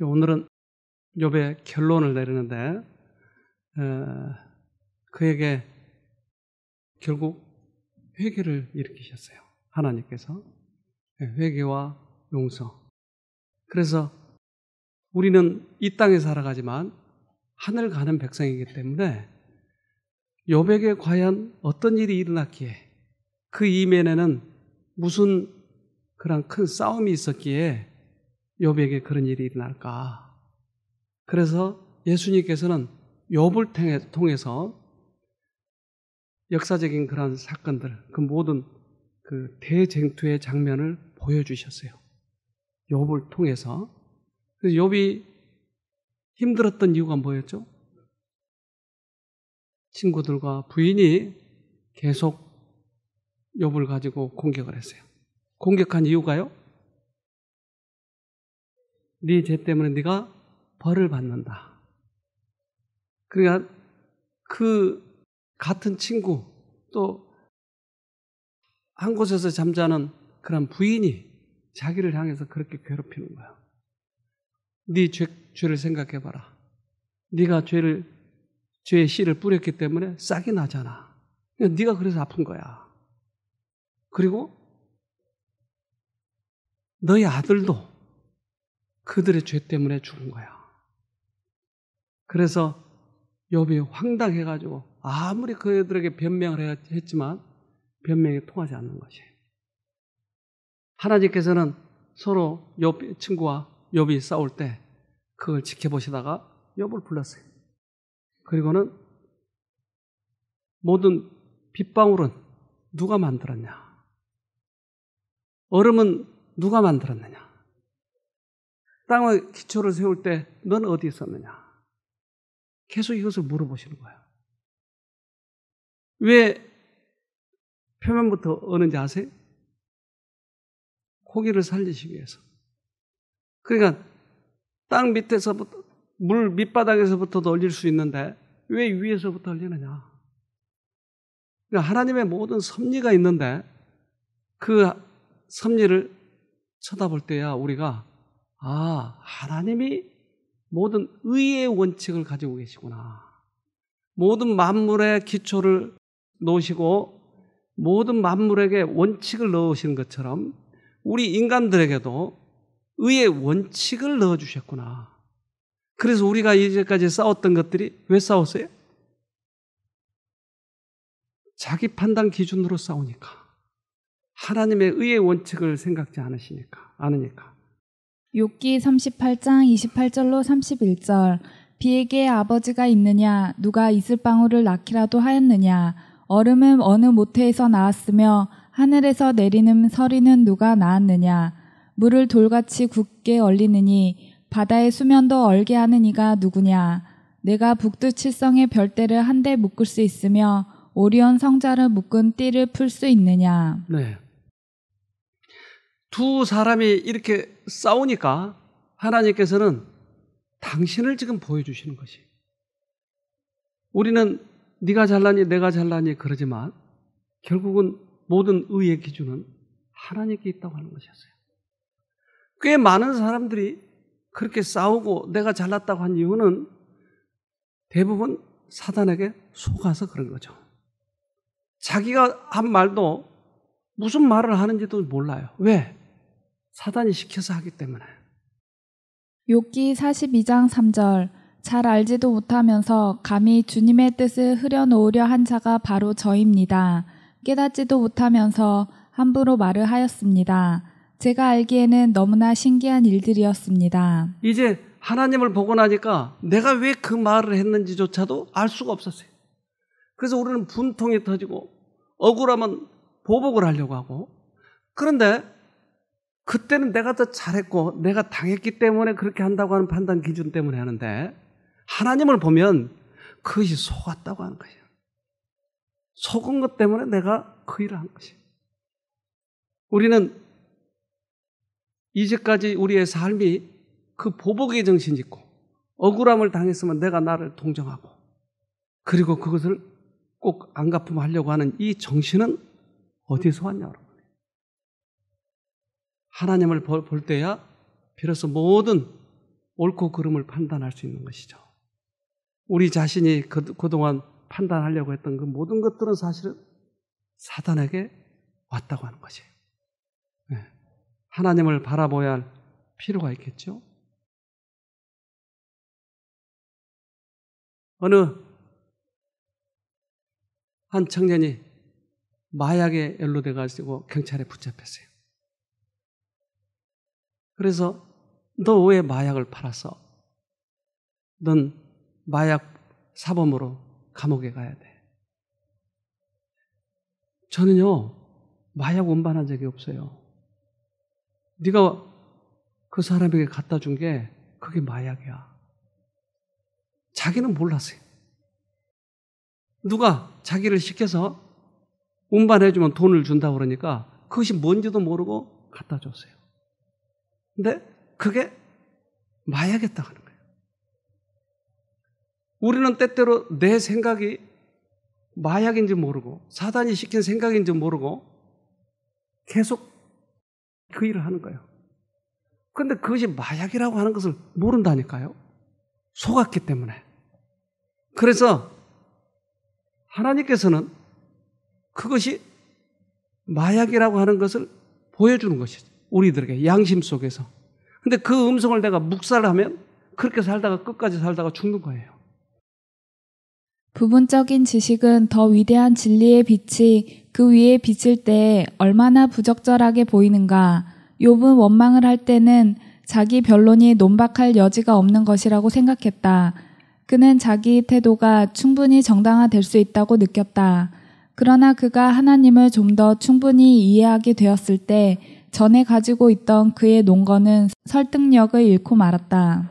오늘은 욥의 결론을 내리는데 그에게 결국 회개를 일으키셨어요. 하나님께서. 회개와 용서. 그래서 우리는 이 땅에 살아가지만 하늘 가는 백성이기 때문에 욥에게 과연 어떤 일이 일어났기에 그 이면에는 무슨 그런 큰 싸움이 있었기에 욥에게 그런 일이 일어날까. 그래서 예수님께서는 욥을 통해서 역사적인 그런 사건들, 그 모든 그 대쟁투의 장면을 보여주셨어요. 욥을 통해서. 그래서 욥이 힘들었던 이유가 뭐였죠? 친구들과 부인이 계속 욥을 가지고 공격을 했어요. 공격한 이유가요? 네 죄 때문에 네가 벌을 받는다. 그러니까 그 같은 친구 또 한 곳에서 잠자는 그런 부인이 자기를 향해서 그렇게 괴롭히는 거야. 네 죄를 생각해봐라. 네가 죄의 씨를 뿌렸기 때문에 싹이 나잖아. 그러니까 네가 그래서 아픈 거야. 그리고 너희 아들도 그들의 죄 때문에 죽은 거야. 그래서 욥이 황당해가지고 아무리 그들에게 변명을 했지만 변명이 통하지 않는 것이에요. 하나님께서는 서로 욥 친구와 욥이 싸울 때 그걸 지켜보시다가 욥을 불렀어요. 그리고는 모든 빗방울은 누가 만들었냐? 얼음은 누가 만들었느냐? 땅의 기초를 세울 때 넌 어디 있었느냐? 계속 이것을 물어보시는 거예요. 왜 표면부터 어는지 아세요? 고기를 살리시기 위해서. 그러니까 땅 밑에서부터 물 밑바닥에서부터도 얼릴 수 있는데 왜 위에서부터 얼리느냐? 그러니까 하나님의 모든 섭리가 있는데 그 섭리를 쳐다볼 때야 우리가 하나님이 모든 의의 원칙을 가지고 계시구나. 모든 만물의 기초를 놓으시고 모든 만물에게 원칙을 넣으시는 것처럼 우리 인간들에게도 의의 원칙을 넣어주셨구나. 그래서 우리가 이제까지 싸웠던 것들이 왜 싸웠어요? 자기 판단 기준으로 싸우니까. 하나님의 의의 원칙을 생각지 않으니까. 욥기 38장 28절로 31절. 비에게 아버지가 있느냐? 누가 이슬방울을 낳기라도 하였느냐? 얼음은 어느 모태에서 나왔으며 하늘에서 내리는 서리는 누가 낳았느냐? 물을 돌같이 굳게 얼리느니 바다의 수면도 얼게 하는 이가 누구냐? 내가 북두칠성의 별대를 한데 묶을 수 있으며 오리온 성자를 묶은 띠를 풀 수 있느냐? 네. 두 사람이 이렇게 싸우니까 하나님께서는 당신을 지금 보여주시는 것이. 우리는 네가 잘나니 내가 잘나니 그러지만 결국은 모든 의의 기준은 하나님께 있다고 하는 것이었어요. 꽤 많은 사람들이 그렇게 싸우고 내가 잘났다고 한 이유는 대부분 사단에게 속아서 그런 거죠. 자기가 한 말도 무슨 말을 하는지도 몰라요. 왜? 사단이 시켜서 하기 때문에. 욥기 42장 3절. 잘 알지도 못하면서 감히 주님의 뜻을 흐려놓으려 한 자가 바로 저입니다. 깨닫지도 못하면서 함부로 말을 하였습니다. 제가 알기에는 너무나 신기한 일들이었습니다. 이제 하나님을 보고 나니까 내가 왜 그 말을 했는지조차도 알 수가 없었어요. 그래서 우리는 분통이 터지고 억울하면 보복을 하려고 하고, 그런데 그때는 내가 더 잘했고 내가 당했기 때문에 그렇게 한다고 하는 판단 기준 때문에 하는데, 하나님을 보면 그것이 속았다고 하는 거예요. 속은 것 때문에 내가 그 일을 한 것이에요. 우리는 이제까지 우리의 삶이 그 보복의 정신이 있고 억울함을 당했으면 내가 나를 동정하고 그리고 그것을 꼭 안 갚음하려고 하는 이 정신은 어디서 왔냐 여러분. 하나님을 볼 때야 비로소 모든 옳고 그름을 판단할 수 있는 것이죠. 우리 자신이 그동안 판단하려고 했던 그 모든 것들은 사실은 사단에게 왔다고 하는 것이에요. 네. 하나님을 바라봐야 할 필요가 있겠죠. 어느 한 청년이 마약에 연루돼가지고 경찰에 붙잡혔어요. 그래서 너 왜 마약을 팔았어? 넌 마약 사범으로 감옥에 가야 돼. 저는요, 마약 운반한 적이 없어요. 네가 그 사람에게 갖다 준 게 그게 마약이야. 자기는 몰랐어요. 누가 자기를 시켜서 운반해주면 돈을 준다고 그러니까 그것이 뭔지도 모르고 갖다 줬어요. 근데 그게 마약이었다고 하는 거예요. 우리는 때때로 내 생각이 마약인지 모르고 사단이 시킨 생각인지 모르고 계속 그 일을 하는 거예요. 그런데 그것이 마약이라고 하는 것을 모른다니까요. 속았기 때문에. 그래서 하나님께서는 그것이 마약이라고 하는 것을 보여주는 것이죠. 우리들에게 양심 속에서. 근데 그 음성을 내가 묵살하면 그렇게 살다가 끝까지 살다가 죽는 거예요. 부분적인 지식은 더 위대한 진리의 빛이 그 위에 비칠 때 얼마나 부적절하게 보이는가. 욥은 원망을 할 때는 자기 변론이 논박할 여지가 없는 것이라고 생각했다. 그는 자기 태도가 충분히 정당화될 수 있다고 느꼈다. 그러나 그가 하나님을 좀 더 충분히 이해하게 되었을 때 전에 가지고 있던 그의 논거는 설득력을 잃고 말았다.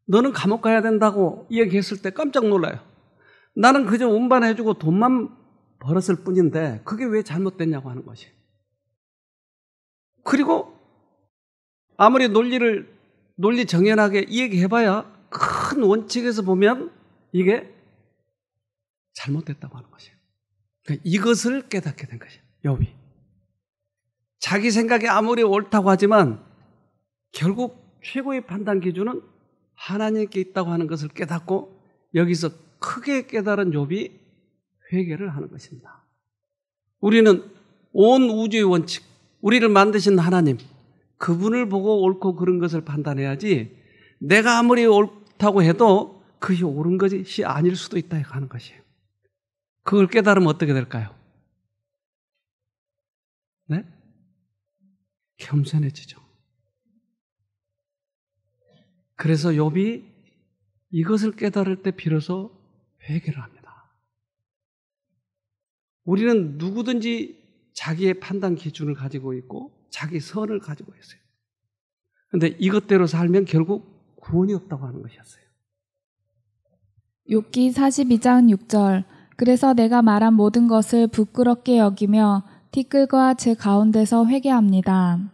너는 감옥 가야 된다고 얘기했을 때 깜짝 놀라요. 나는 그저 운반해주고 돈만 벌었을 뿐인데 그게 왜 잘못됐냐고 하는 것이. 그리고 아무리 논리 정연하게 얘기해봐야 큰 원칙에서 보면 이게 잘못됐다고 하는 것이에요. 그러니까 이것을 깨닫게 된 것이에요. 욥이. 자기 생각이 아무리 옳다고 하지만 결국 최고의 판단 기준은 하나님께 있다고 하는 것을 깨닫고 여기서 크게 깨달은 욥이 회개를 하는 것입니다. 우리는 온 우주의 원칙, 우리를 만드신 하나님, 그분을 보고 옳고 그른 것을 판단해야지 내가 아무리 옳다고 해도 그것이 옳은 것이 아닐 수도 있다 하는 것이에요. 그걸 깨달으면 어떻게 될까요? 네? 겸손해지죠. 그래서 욥이 이것을 깨달을 때 비로소 회개를 합니다. 우리는 누구든지 자기의 판단 기준을 가지고 있고 자기 선을 가지고 있어요. 그런데 이것대로 살면 결국 구원이 없다고 하는 것이었어요. 욥기 42장 6절. 그래서 내가 말한 모든 것을 부끄럽게 여기며 티끌과 제 가운데서 회개합니다.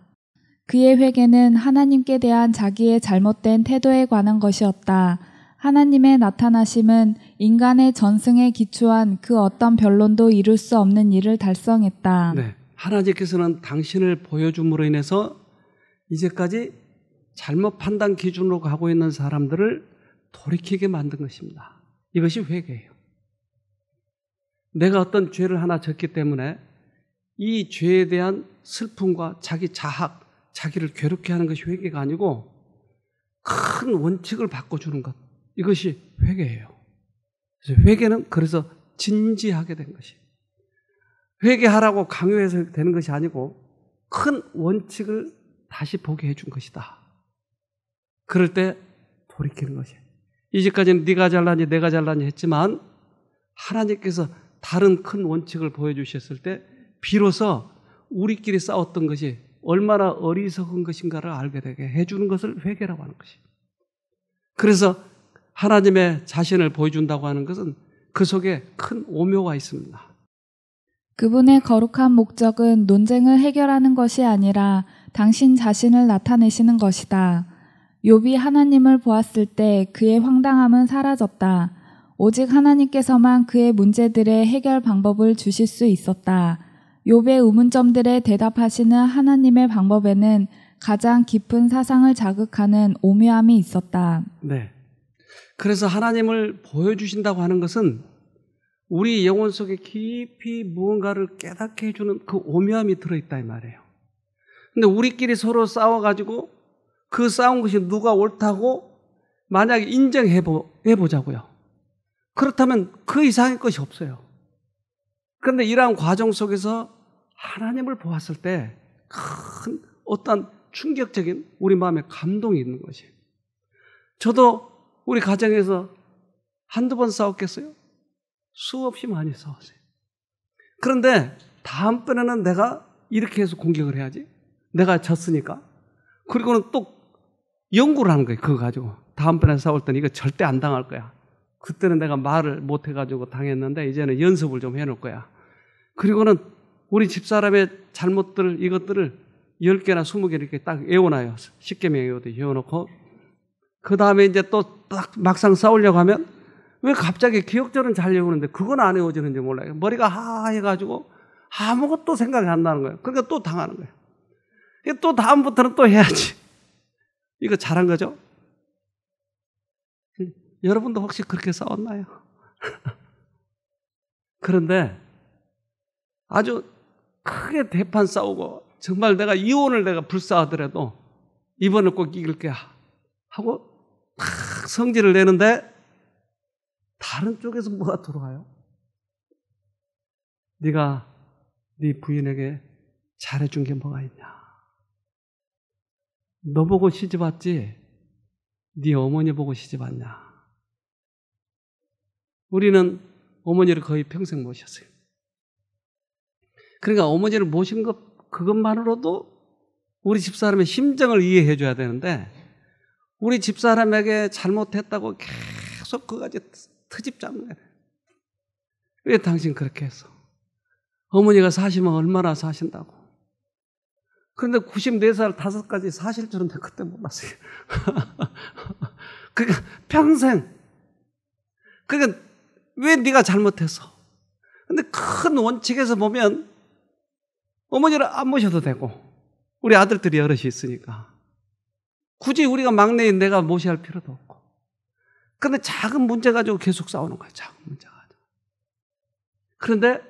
그의 회개는 하나님께 대한 자기의 잘못된 태도에 관한 것이었다. 하나님의 나타나심은 인간의 전승에 기초한 그 어떤 변론도 이룰 수 없는 일을 달성했다. 네, 하나님께서는 당신을 보여줌으로 인해서 이제까지 잘못 판단 기준으로 가고 있는 사람들을 돌이키게 만든 것입니다. 이것이 회개예요. 내가 어떤 죄를 하나 졌기 때문에 이 죄에 대한 슬픔과 자기 자학, 자기를 괴롭게 하는 것이 회개가 아니고 큰 원칙을 바꿔주는 것, 이것이 회개예요. 그래서 회개는 그래서 진지하게 된 것이에요. 회개하라고 강요해서 되는 것이 아니고 큰 원칙을 다시 보게 해준 것이다. 그럴 때 돌이키는 것이에요. 이제까지는 네가 잘나니 내가 잘나니 했지만 하나님께서 다른 큰 원칙을 보여주셨을 때 비로소 우리끼리 싸웠던 것이 얼마나 어리석은 것인가를 알게 되게 해주는 것을 회개라고 하는 것이에요. 그래서 하나님의 자신을 보여준다고 하는 것은 그 속에 큰 오묘가 있습니다. 그분의 거룩한 목적은 논쟁을 해결하는 것이 아니라 당신 자신을 나타내시는 것이다. 욥이 하나님을 보았을 때 그의 황당함은 사라졌다. 오직 하나님께서만 그의 문제들의 해결 방법을 주실 수 있었다. 욥의 의문점들에 대답하시는 하나님의 방법에는 가장 깊은 사상을 자극하는 오묘함이 있었다. 네. 그래서 하나님을 보여주신다고 하는 것은 우리 영혼 속에 깊이 무언가를 깨닫게 해주는 그 오묘함이 들어있다 이 말이에요. 근데 우리끼리 서로 싸워가지고 그 싸운 것이 누가 옳다고 만약에 인정해보자고요. 그렇다면 그 이상의 것이 없어요. 그런데 이러한 과정 속에서 하나님을 보았을 때 큰 어떤 충격적인 우리 마음에 감동이 있는 것이에요. 저도 우리 가정에서 한두 번 싸웠겠어요? 수없이 많이 싸웠어요. 그런데 다음번에는 내가 이렇게 해서 공격을 해야지. 내가 졌으니까. 그리고는 또 연구를 하는 거예요. 그거 가지고. 다음번에 싸울 때는 이거 절대 안 당할 거야. 그때는 내가 말을 못 해가지고 당했는데 이제는 연습을 좀 해놓을 거야. 그리고는 우리 집사람의 잘못들 이것들을 10개나 20개 이렇게 딱 외워놔요. 10개명 외워놓고 그 다음에 이제 또 딱 막상 싸우려고 하면 왜 갑자기 기억절은 잘 외우는데 그건 안 외워지는지 몰라요. 머리가 하해가지고 아무것도 생각이 안 나는 거예요. 그러니까 또 당하는 거예요. 또 다음부터는 또 해야지. 이거 잘한 거죠? 여러분도 혹시 그렇게 싸웠나요? 그런데 아주 크게 대판 싸우고 정말 내가 이혼을 내가 불사하더라도 이번을 꼭 이길 거야 하고 탁 성질을 내는데 다른 쪽에서 뭐가 들어와요? 네가 네 부인에게 잘해준 게 뭐가 있냐? 너 보고 시집 왔지? 네 어머니 보고 시집 왔냐? 우리는 어머니를 거의 평생 모셨어요. 그러니까 어머니를 모신 것 그것만으로도 우리 집사람의 심정을 이해해 줘야 되는데 우리 집사람에게 잘못했다고 계속 그까지 트집 잡는 거예요. 왜 당신 그렇게 했어? 어머니가 사시면 얼마나 사신다고. 그런데 94살 5까지 사실 줄은 내가 그때 몰랐어요. 그러니까 평생. 그러니까 왜 네가 잘못했어? 근데 큰 원칙에서 보면 어머니를 안 모셔도 되고 우리 아들들이 여럿이 있으니까 굳이 우리가 막내인 내가 모셔야 할 필요도 없고. 그런데 작은 문제 가지고 계속 싸우는 거예요. 작은 문제 가지고. 그런데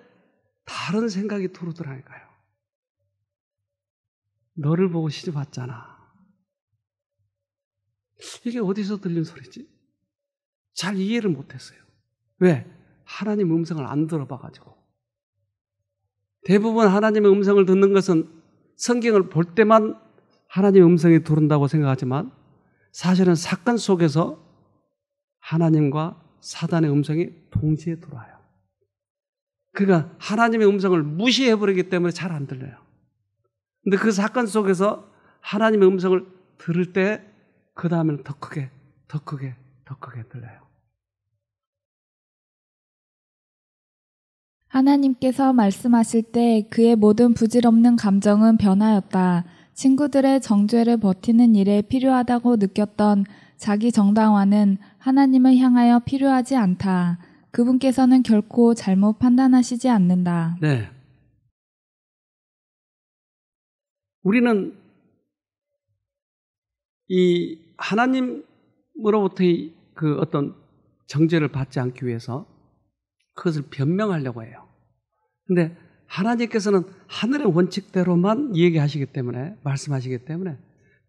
다른 생각이 들어오더라니까요. 너를 보고 시집 왔잖아. 이게 어디서 들린 소리지? 잘 이해를 못했어요. 왜? 하나님 음성을 안 들어봐가지고. 대부분 하나님의 음성을 듣는 것은 성경을 볼 때만 하나님의 음성이 들어온다고 생각하지만 사실은 사건 속에서 하나님과 사단의 음성이 동시에 들어와요. 그러니까 하나님의 음성을 무시해버리기 때문에 잘 안 들려요. 근데 그 사건 속에서 하나님의 음성을 들을 때 그 다음에는 더 크게 들려요. 하나님께서 말씀하실 때 그의 모든 부질없는 감정은 변하였다. 친구들의 정죄를 버티는 일에 필요하다고 느꼈던 자기 정당화는 하나님을 향하여 필요하지 않다. 그분께서는 결코 잘못 판단하시지 않는다. 네. 우리는 이 하나님으로부터의 그 어떤 정죄를 받지 않기 위해서 그것을 변명하려고 해요. 근데 하나님께서는 하늘의 원칙대로만 얘기하시기 때문에, 말씀하시기 때문에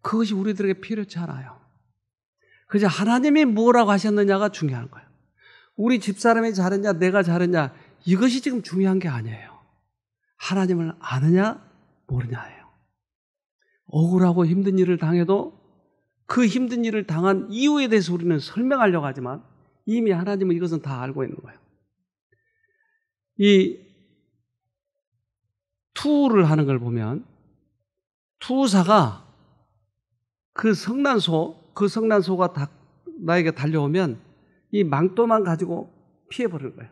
그것이 우리들에게 필요치 않아요. 그저 하나님이 뭐라고 하셨느냐가 중요한 거예요. 우리 집사람이 잘했냐, 내가 잘했냐, 이것이 지금 중요한 게 아니에요. 하나님을 아느냐, 모르냐예요. 억울하고 힘든 일을 당해도 그 힘든 일을 당한 이유에 대해서 우리는 설명하려고 하지만 이미 하나님은 이것은 다 알고 있는 거예요. 이 투를 하는 걸 보면 투사가 그 성난소가 나에게 달려오면 이 망토만 가지고 피해버리는 거예요.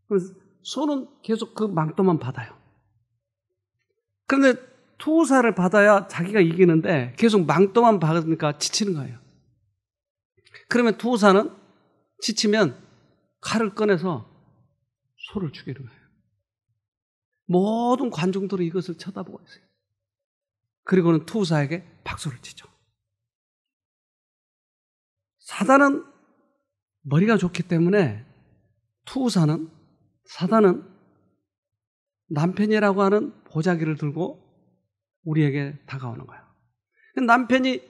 그래서 소는 계속 그 망토만 받아요. 그런데 투사를 받아야 자기가 이기는데 계속 망토만 받으니까 지치는 거예요. 그러면 투사는 지치면 칼을 꺼내서 소를 죽이는 거예요. 모든 관중들이 이것을 쳐다보고 있어요. 그리고는 투사에게 박수를 치죠. 사단은 머리가 좋기 때문에 사단은 남편이라고 하는 보자기를 들고 우리에게 다가오는 거예요. 남편이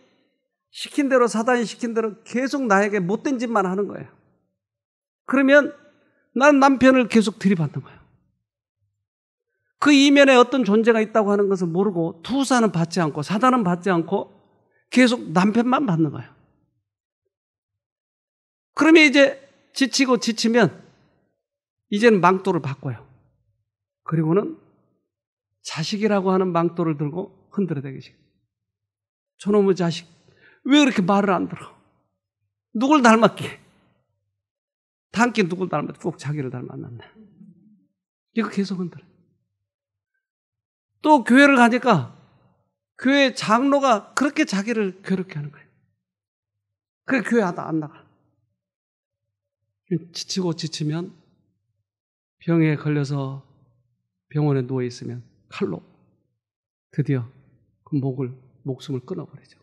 시킨 대로, 사단이 시킨 대로 계속 나에게 못된 짓만 하는 거예요. 그러면 난 남편을 계속 들이받는 거예요. 그 이면에 어떤 존재가 있다고 하는 것을 모르고 투사는 받지 않고 사단은 받지 않고 계속 남편만 받는 거예요. 그러면 이제 지치면 이제는 망토를 바꿔요. 그리고는 자식이라고 하는 망토를 들고 흔들어대기 시작해요. 저놈의 자식, 왜 그렇게 말을 안 들어? 누굴 닮았기에? 닮긴 누굴 닮았지? 꼭 자기를 닮았는데. 이거 계속 흔들어요. 또 교회를 가니까 교회 장로가 그렇게 자기를 괴롭게 하는 거예요. 그래 교회 안 나가. 지치면 병에 걸려서 병원에 누워 있으면 칼로 드디어 그 목숨을 끊어버리죠.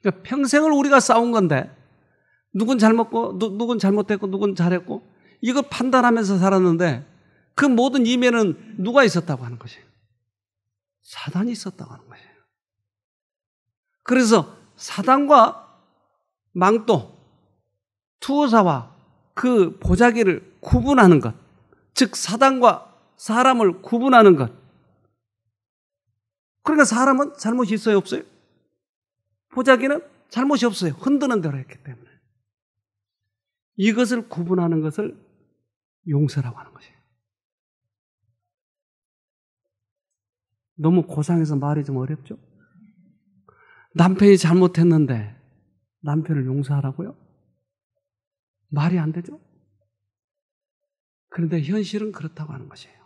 그러니까 평생을 우리가 싸운 건데 누군 누군 잘못했고 누군 잘했고 이걸 판단하면서 살았는데 그 모든 이면은 누가 있었다고 하는 것이에요. 사단이 있었다고 하는 것이에요. 그래서 사단과 망토, 투사와 그 보자기를 구분하는 것, 즉 사단과 사람을 구분하는 것. 그러니까 사람은 잘못이 있어요, 없어요? 보자기는 잘못이 없어요. 흔드는 대로 했기 때문에. 이것을 구분하는 것을 용서라고 하는 것이에요. 너무 고상해서 말이 좀 어렵죠? 남편이 잘못했는데 남편을 용서하라고요? 말이 안 되죠? 그런데 현실은 그렇다고 하는 것이에요.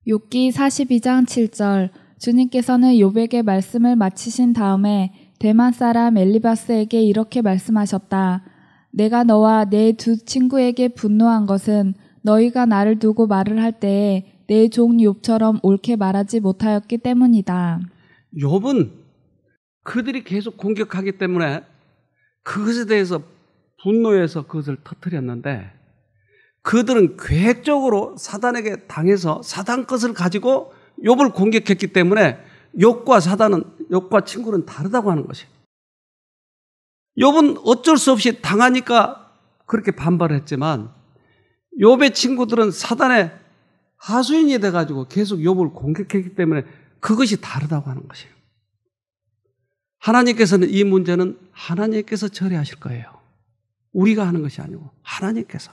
욥기 42장 7절 주님께서는 욥에게 말씀을 마치신 다음에 대만 사람 엘리바스에게 이렇게 말씀하셨다. 내가 너와 내 두 친구에게 분노한 것은 너희가 나를 두고 말을 할 때에 내 종 욥처럼 옳게 말하지 못하였기 때문이다. 욥은 그들이 계속 공격하기 때문에 그것에 대해서 분노해서 그것을 터뜨렸는데 그들은 계획적으로 사단에게 당해서 사단 것을 가지고 욥을 공격했기 때문에 욥과 친구는 다르다고 하는 것이에요. 욥은 어쩔 수 없이 당하니까 그렇게 반발을 했지만 욥의 친구들은 사단의 하수인이 돼가지고 계속 욥을 공격했기 때문에 그것이 다르다고 하는 것이에요. 하나님께서는 이 문제는 하나님께서 처리하실 거예요. 우리가 하는 것이 아니고 하나님께서.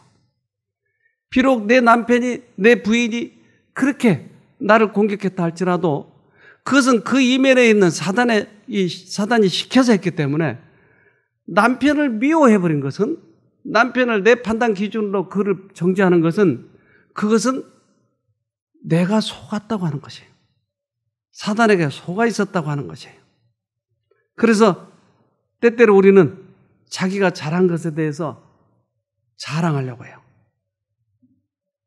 비록 내 남편이, 내 부인이 그렇게 나를 공격했다 할지라도 그것은 그 이면에 있는 사단이 시켜서 했기 때문에 남편을 미워해버린 것은, 남편을 내 판단 기준으로 그를 정죄하는 것은 그것은 내가 속았다고 하는 것이에요. 사단에게 속아 있었다고 하는 것이에요. 그래서 때때로 우리는 자기가 잘한 것에 대해서 자랑하려고 해요.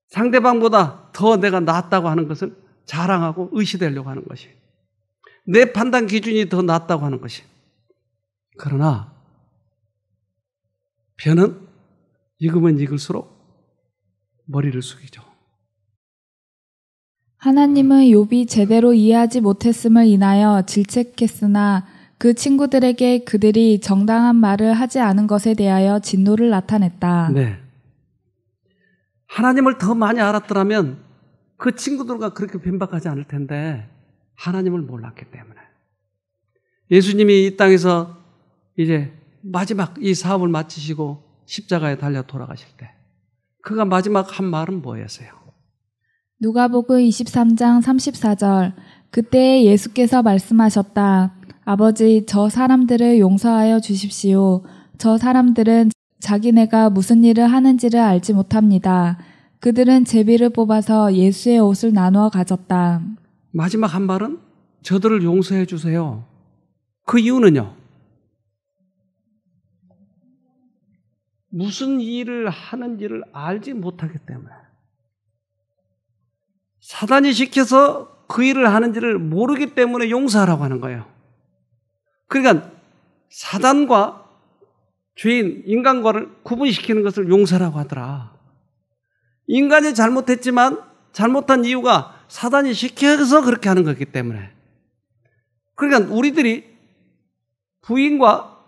상대방보다 더 내가 낫다고 하는 것을 자랑하고 의시되려고 하는 것이에요. 내 판단 기준이 더 낫다고 하는 것이에요. 그러나 변은 익으면 익을수록 머리를 숙이죠. 하나님은 욥이 제대로 이해하지 못했음을 인하여 질책했으나 그 친구들에게 그들이 정당한 말을 하지 않은 것에 대하여 진노를 나타냈다. 네. 하나님을 더 많이 알았더라면 그 친구들과 그렇게 변박하지 않을 텐데 하나님을 몰랐기 때문에. 예수님이 이 땅에서 이제 마지막 이 사업을 마치시고 십자가에 달려 돌아가실 때 그가 마지막 한 말은 뭐였어요? 누가복음 23장 34절 그때 예수께서 말씀하셨다. 아버지, 저 사람들을 용서하여 주십시오. 저 사람들은 자기네가 무슨 일을 하는지를 알지 못합니다. 그들은 제비를 뽑아서 예수의 옷을 나누어 가졌다. 마지막 한 말은 저들을 용서해 주세요. 그 이유는요? 무슨 일을 하는지를 알지 못하기 때문에. 사단이 시켜서 그 일을 하는지를 모르기 때문에 용서하라고 하는 거예요. 그러니까 사단과 죄인, 인간과를 구분시키는 것을 용서라고 하더라. 인간이 잘못했지만 잘못한 이유가 사단이 시켜서 그렇게 하는 거기 때문에. 그러니까 우리들이 부인과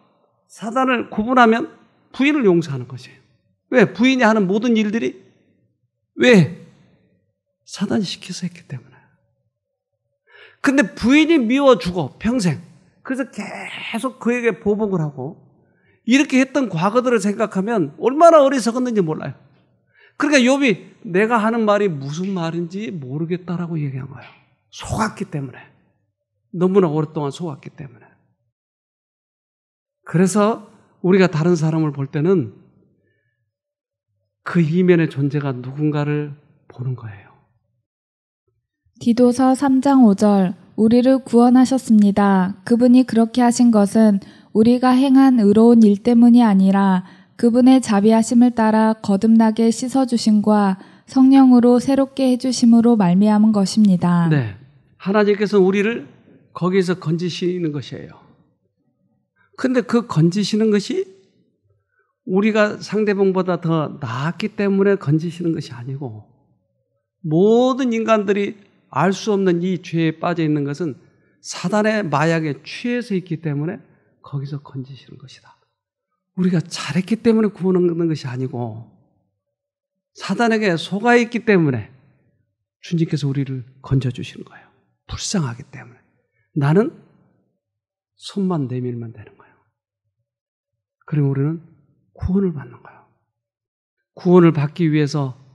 사단을 구분하면 부인을 용서하는 것이에요. 왜? 부인이 하는 모든 일들이 왜? 사단이 시켜서 했기 때문에. 근데 부인이 미워 죽어 평생. 그래서 계속 그에게 보복을 하고 이렇게 했던 과거들을 생각하면 얼마나 어리석었는지 몰라요. 그러니까 욥이 내가 하는 말이 무슨 말인지 모르겠다라고 얘기한 거예요. 속았기 때문에. 너무나 오랫동안 속았기 때문에. 그래서 우리가 다른 사람을 볼 때는 그 이면의 존재가 누군가를 보는 거예요. 디도서 3장 5절 우리를 구원하셨습니다. 그분이 그렇게 하신 것은 우리가 행한 의로운 일 때문이 아니라 그분의 자비하심을 따라 거듭나게 씻어주심과 성령으로 새롭게 해주심으로 말미암은 것입니다. 네, 하나님께서 우리를 거기에서 건지시는 것이에요. 근데 그 건지시는 것이 우리가 상대방보다 더 나았기 때문에 건지시는 것이 아니고 모든 인간들이 알 수 없는 이 죄에 빠져 있는 것은 사단의 마약에 취해서 있기 때문에 거기서 건지시는 것이다. 우리가 잘했기 때문에 구원하는 것이 아니고 사단에게 속아 있기 때문에 주님께서 우리를 건져주시는 거예요. 불쌍하기 때문에. 나는 손만 내밀면 되는 거예요. 그럼 우리는 구원을 받는 거예요. 구원을 받기 위해서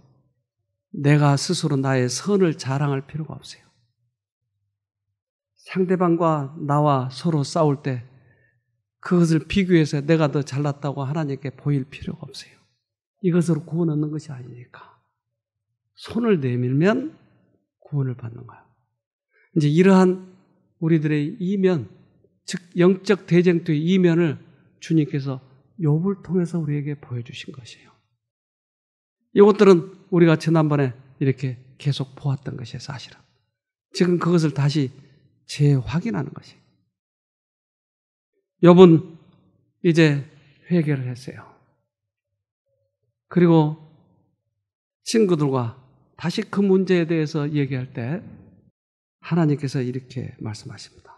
내가 스스로 나의 선을 자랑할 필요가 없어요. 상대방과 나와 서로 싸울 때 그것을 비교해서 내가 더 잘났다고 하나님께 보일 필요가 없어요. 이것으로 구원 얻는 것이 아니니까. 손을 내밀면 구원을 받는 거예요. 이제 이러한 우리들의 이면, 즉 영적 대쟁투의 이면을 주님께서 욥을 통해서 우리에게 보여주신 것이에요. 이것들은 우리가 지난번에 이렇게 계속 보았던 것이에요, 사실은. 지금 그것을 다시 재확인하는 것이에요. 욥은 이제 회개를 했어요. 그리고 친구들과 다시 그 문제에 대해서 얘기할 때 하나님께서 이렇게 말씀하십니다.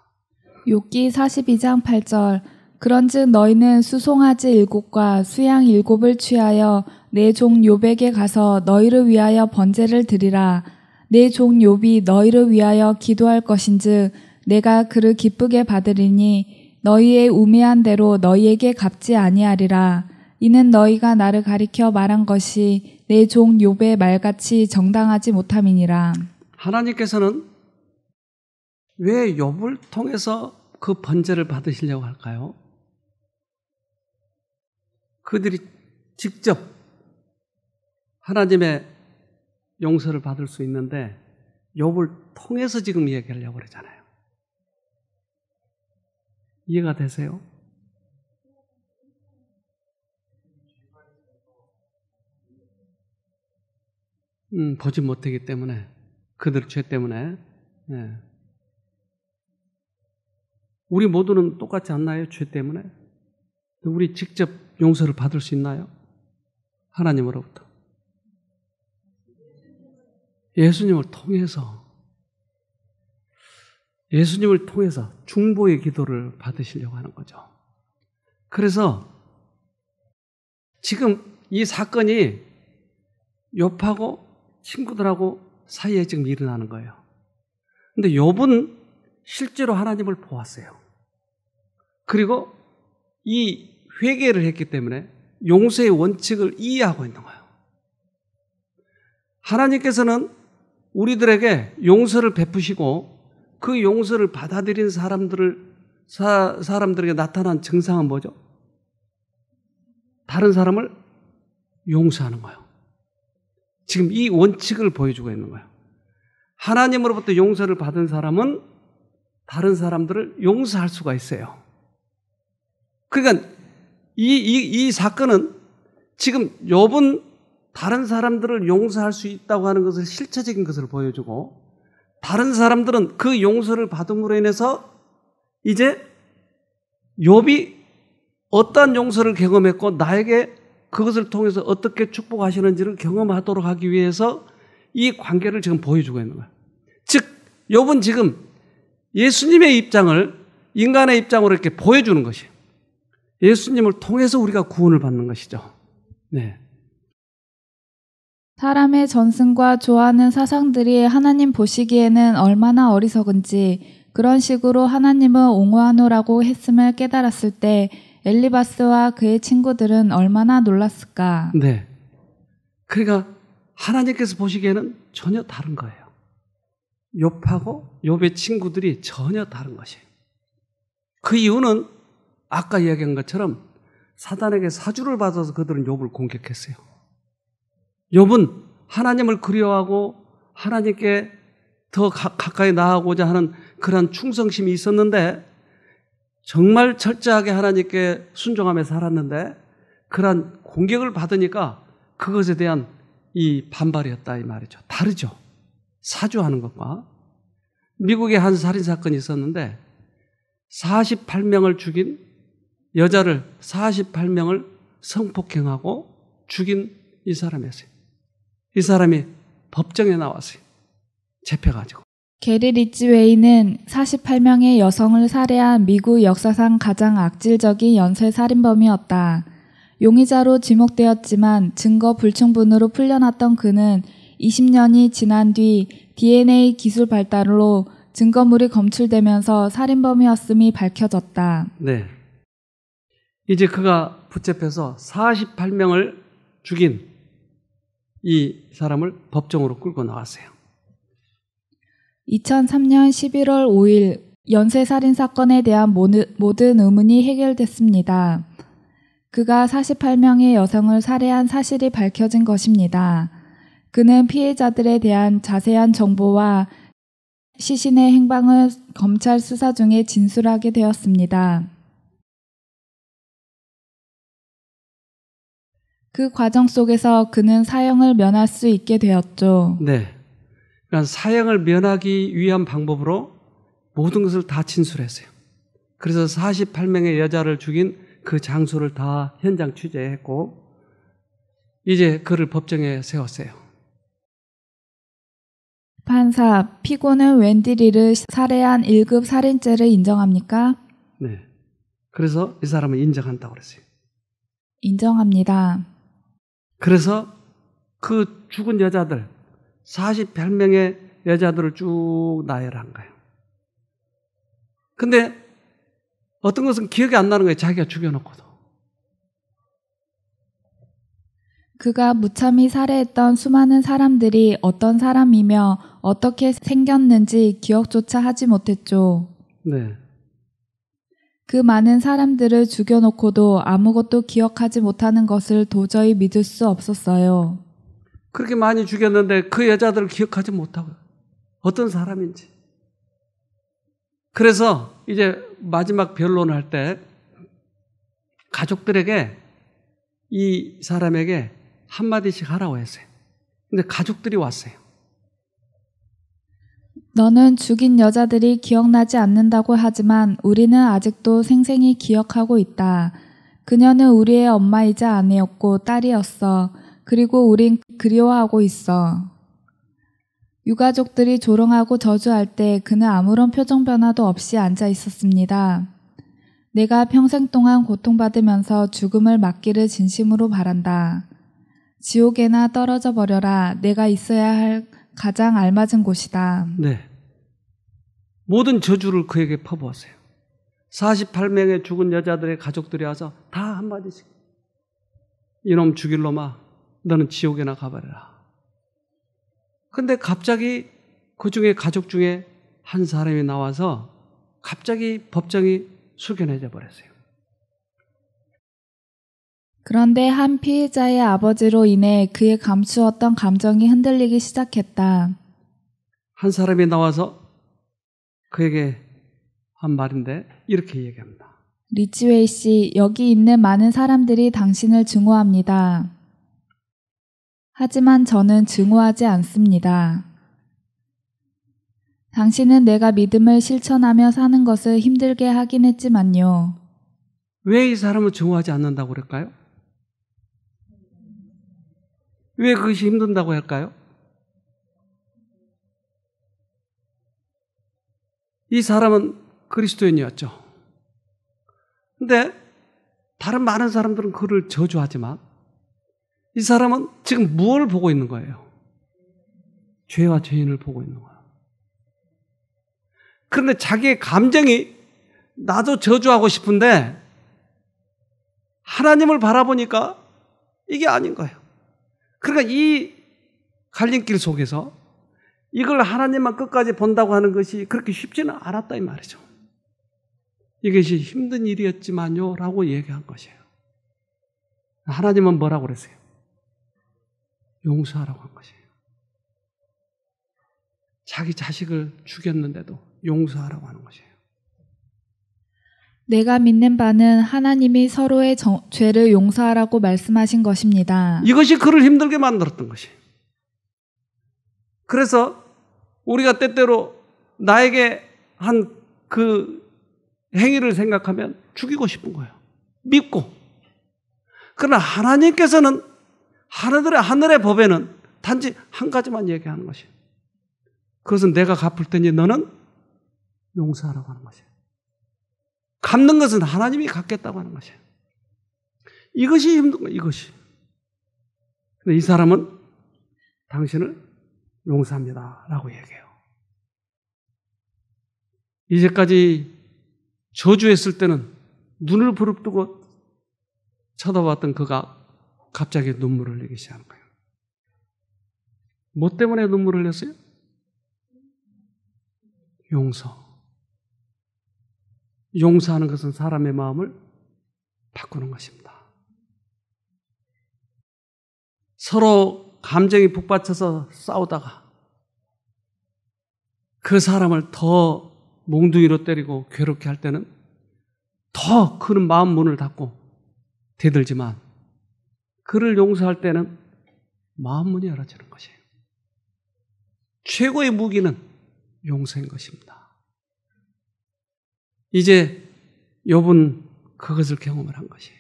욥기 42장 8절 그런즉 너희는 수송아지 7과 수양 7을 취하여 내 종 욥에게 가서 너희를 위하여 번제를 드리라. 내 종 욥이 너희를 위하여 기도할 것인즉 내가 그를 기쁘게 받으리니 너희의 우매한 대로 너희에게 갚지 아니하리라. 이는 너희가 나를 가리켜 말한 것이 내 종 욥의 말같이 정당하지 못함이니라. 하나님께서는 왜 욥을 통해서 그 번제를 받으시려고 할까요? 그들이 직접 하나님의 용서를 받을 수 있는데 욥을 통해서 지금 얘기하려고 그러잖아요. 이해가 되세요? 보지 못하기 때문에 그들 죄 때문에. 네. 우리 모두는 똑같지 않나요? 죄 때문에. 우리 직접 용서를 받을 수 있나요? 하나님으로부터. 예수님을 통해서 중보의 기도를 받으시려고 하는 거죠. 그래서 지금 이 사건이 욥하고 친구들하고 사이에 지금 일어나는 거예요. 근데 욥은 실제로 하나님을 보았어요. 그리고 이 회개를 했기 때문에 용서의 원칙을 이해하고 있는 거예요. 하나님께서는 우리들에게 용서를 베푸시고 그 용서를 받아들인 사람들에게 나타난 증상은 뭐죠? 다른 사람을 용서하는 거예요. 지금 이 원칙을 보여주고 있는 거예요. 하나님으로부터 용서를 받은 사람은 다른 사람들을 용서할 수가 있어요. 그러니까 이 사건은 지금 욥은 다른 사람들을 용서할 수 있다고 하는 것을 실체적인 것을 보여주고 다른 사람들은 그 용서를 받음으로 인해서 이제 욥이 어떠한 용서를 경험했고 나에게 그것을 통해서 어떻게 축복하시는지를 경험하도록 하기 위해서 이 관계를 지금 보여주고 있는 거예요. 즉 욥은 지금 예수님의 입장을 인간의 입장으로 이렇게 보여주는 것이에요. 예수님을 통해서 우리가 구원을 받는 것이죠. 네. 사람의 전승과 좋아하는 사상들이 하나님 보시기에는 얼마나 어리석은지 그런 식으로 하나님은 옹호하노라고 했음을 깨달았을 때 엘리바스와 그의 친구들은 얼마나 놀랐을까. 네. 그러니까 하나님께서 보시기에는 전혀 다른 거예요. 욥하고 욥의 친구들이 전혀 다른 것이에요. 그 이유는 아까 이야기한 것처럼 사단에게 사주를 받아서 그들은 욥을 공격했어요. 욥은 하나님을 그리워하고 하나님께 더 가까이 나아가고자 하는 그런 충성심이 있었는데 정말 철저하게 하나님께 순종하며 살았는데 그런 공격을 받으니까 그것에 대한 이 반발이었다 이 말이죠. 다르죠. 사주하는 것과. 미국에 한 살인사건이 있었는데 48명을 죽인 여자를 48명을 성폭행하고 죽인 이 사람이었어요. 이 사람이 법정에 나왔어요. 잡혀가지고. 게리 리치웨이는 48명의 여성을 살해한 미국 역사상 가장 악질적인 연쇄살인범이었다. 용의자로 지목되었지만 증거 불충분으로 풀려났던 그는 20년이 지난 뒤 DNA 기술 발달로 증거물이 검출되면서 살인범이었음이 밝혀졌다. 네. 이제 그가 붙잡혀서 48명을 죽인 이 사람을 법정으로 끌고 나왔어요. 2003년 11월 5일 연쇄살인 사건에 대한 모든 의문이 해결됐습니다. 그가 48명의 여성을 살해한 사실이 밝혀진 것입니다. 그는 피해자들에 대한 자세한 정보와 시신의 행방을 검찰 수사 중에 진술하게 되었습니다. 그 과정 속에서 그는 사형을 면할 수 있게 되었죠. 네. 그러니까 사형을 면하기 위한 방법으로 모든 것을 다 진술했어요. 그래서 48명의 여자를 죽인 그 장소를 다 현장 취재했고 이제 그를 법정에 세웠어요. 판사, 피고는 웬디리를 살해한 1급 살인죄를 인정합니까? 네. 그래서 이 사람은 인정한다고 그랬어요. 인정합니다. 그래서 그 죽은 여자들 48명의 여자들을 쭉 나열한 거예요. 근데 어떤 것은 기억이 안 나는 거예요. 자기가 죽여놓고도. 그가 무참히 살해했던 수많은 사람들이 어떤 사람이며 어떻게 생겼는지 기억조차 하지 못했죠. 네. 그 많은 사람들을 죽여놓고도 아무것도 기억하지 못하는 것을 도저히 믿을 수 없었어요. 그렇게 많이 죽였는데 그 여자들을 기억하지 못하고 어떤 사람인지. 그래서 이제 마지막 변론을 할 때 가족들에게 이 사람에게 한마디씩 하라고 했어요. 근데 가족들이 왔어요. 너는 죽인 여자들이 기억나지 않는다고 하지만 우리는 아직도 생생히 기억하고 있다. 그녀는 우리의 엄마이자 아내였고 딸이었어. 그리고 우린 그리워하고 있어. 유가족들이 조롱하고 저주할 때 그는 아무런 표정 변화도 없이 앉아 있었습니다. 내가 평생 동안 고통받으면서 죽음을 맞기를 진심으로 바란다. 지옥에나 떨어져 버려라. 내가 있어야 할 가장 알맞은 곳이다. 네. 모든 저주를 그에게 퍼부었어요. 48명의 죽은 여자들의 가족들이 와서 다 한마디씩. 이놈 죽일 놈아, 너는 지옥에나 가버려라. 근데 갑자기 그 중에 가족 중에 한 사람이 나와서 갑자기 법정이 숙연해져 버렸어요. 그런데 한 피해자의 아버지로 인해 그의 감추었던 감정이 흔들리기 시작했다. 한 사람이 나와서 그에게 한 말인데 이렇게 얘기합니다. 리치웨이 씨, 여기 있는 많은 사람들이 당신을 증오합니다. 하지만 저는 증오하지 않습니다. 당신은 내가 믿음을 실천하며 사는 것을 힘들게 하긴 했지만요. 왜 이 사람을 증오하지 않는다고 그럴까요? 왜 그것이 힘든다고 할까요? 이 사람은 그리스도인이었죠. 근데 다른 많은 사람들은 그를 저주하지만 이 사람은 지금 무엇을 보고 있는 거예요? 죄와 죄인을 보고 있는 거예요. 그런데 자기의 감정이 나도 저주하고 싶은데 하나님을 바라보니까 이게 아닌 거예요. 그러니까 이 갈림길 속에서 이걸 하나님만 끝까지 본다고 하는 것이 그렇게 쉽지는 않았다 이 말이죠. 이것이 힘든 일이었지만요 라고 얘기한 것이에요. 하나님은 뭐라고 그랬어요? 용서하라고 한 것이에요. 자기 자식을 죽였는데도 용서하라고 하는 것이에요. 내가 믿는 바는 하나님이 서로의 죄를 용서하라고 말씀하신 것입니다. 이것이 그를 힘들게 만들었던 것이에요. 그래서 우리가 때때로 나에게 한 그 행위를 생각하면 죽이고 싶은 거예요. 밉고. 그러나 하나님께서는 하늘의 법에는 단지 한 가지만 얘기하는 것이에요. 그것은 내가 갚을 테니 너는 용서하라고 하는 것이에요. 갚는 것은 하나님이 갚겠다고 하는 것이에요. 이것이 힘든 거예요. 이것이. 근데 이 사람은 당신을 용서합니다 라고 얘기해요. 이제까지 저주했을 때는 눈을 부릅뜨고 쳐다봤던 그가 갑자기 눈물을 흘리기 시작한 거예요. 뭐 때문에 눈물을 흘렸어요? 용서. 용서하는 것은 사람의 마음을 바꾸는 것입니다. 서로 감정이 북받쳐서 싸우다가 그 사람을 더 몽둥이로 때리고 괴롭게 할 때는 더 큰 마음 문을 닫고 대들지만 그를 용서할 때는 마음 문이 열어지는 것이에요. 최고의 무기는 용서인 것입니다. 이제 욥은 그것을 경험을 한 것이에요.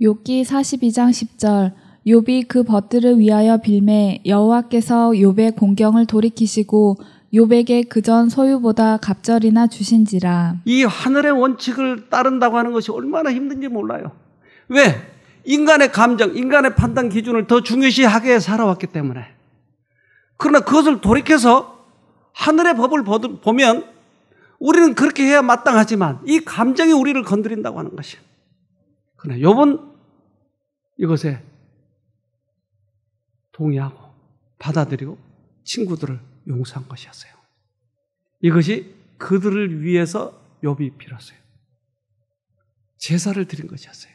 욥기 42장 10절 욥이 그 벗들을 위하여 빌매 여호와께서 욥의 공경을 돌이키시고 욥에게 그전 소유보다 갑절이나 주신지라. 이 하늘의 원칙을 따른다고 하는 것이 얼마나 힘든지 몰라요. 왜? 인간의 감정, 인간의 판단 기준을 더 중요시하게 살아왔기 때문에. 그러나 그것을 돌이켜서 하늘의 법을 보면 우리는 그렇게 해야 마땅하지만 이 감정이 우리를 건드린다고 하는 것이에요. 그러나 욥은 이것에 동의하고 받아들이고 친구들을 용서한 것이었어요. 이것이 그들을 위해서 욥이 빌었어요. 제사를 드린 것이었어요.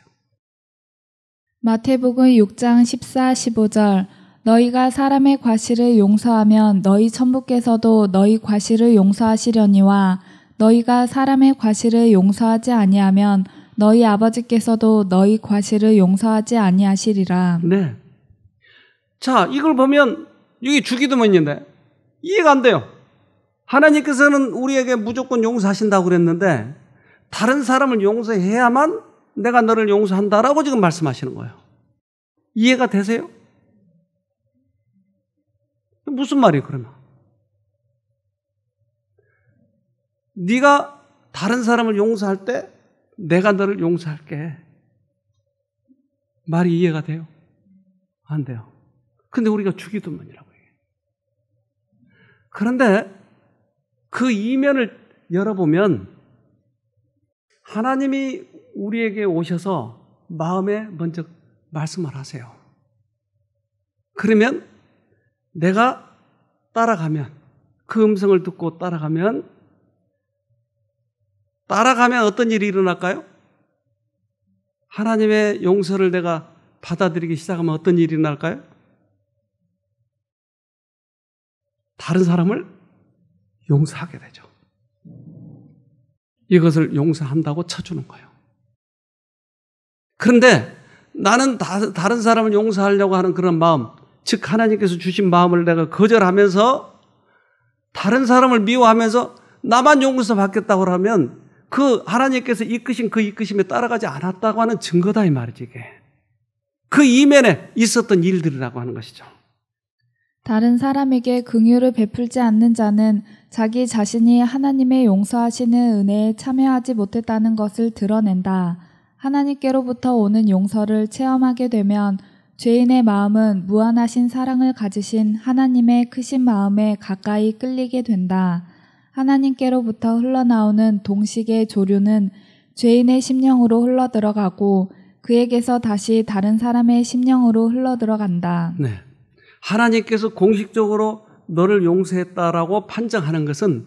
마태복음 6장 14, 15절 너희가 사람의 과실을 용서하면 너희 천부께서도 너희 과실을 용서하시려니와 너희가 사람의 과실을 용서하지 아니하면 너희 아버지께서도 너희 과실을 용서하지 아니하시리라. 네. 자, 이걸 보면 여기 주기도문 있는데 이해가 안 돼요. 하나님께서는 우리에게 무조건 용서하신다고 그랬는데 다른 사람을 용서해야만 내가 너를 용서한다라고 지금 말씀하시는 거예요. 이해가 되세요? 무슨 말이에요, 그러면? 네가 다른 사람을 용서할 때 내가 너를 용서할게. 말이 이해가 돼요? 안 돼요. 근데 우리가 주기도문이라고 해요. 그런데 그 이면을 열어보면 하나님이 우리에게 오셔서 마음에 먼저 말씀을 하세요. 그러면 내가 따라가면 그 음성을 듣고 따라가면 어떤 일이 일어날까요? 하나님의 용서를 내가 받아들이기 시작하면 어떤 일이 일어날까요? 다른 사람을 용서하게 되죠. 이것을 용서한다고 쳐주는 거예요. 그런데 나는 다른 사람을 용서하려고 하는 그런 마음, 즉 하나님께서 주신 마음을 내가 거절하면서 다른 사람을 미워하면서 나만 용서받겠다고 하면 그 하나님께서 이끄신 그 이끄심에 따라가지 않았다고 하는 증거다 이 말이지 이게. 그 이면에 있었던 일들이라고 하는 것이죠. 다른 사람에게 긍휼을 베풀지 않는 자는 자기 자신이 하나님의 용서하시는 은혜에 참여하지 못했다는 것을 드러낸다. 하나님께로부터 오는 용서를 체험하게 되면 죄인의 마음은 무한하신 사랑을 가지신 하나님의 크신 마음에 가까이 끌리게 된다. 하나님께로부터 흘러나오는 동식의 조류는 죄인의 심령으로 흘러들어가고 그에게서 다시 다른 사람의 심령으로 흘러들어간다. 네. 하나님께서 공식적으로 너를 용서했다라고 판정하는 것은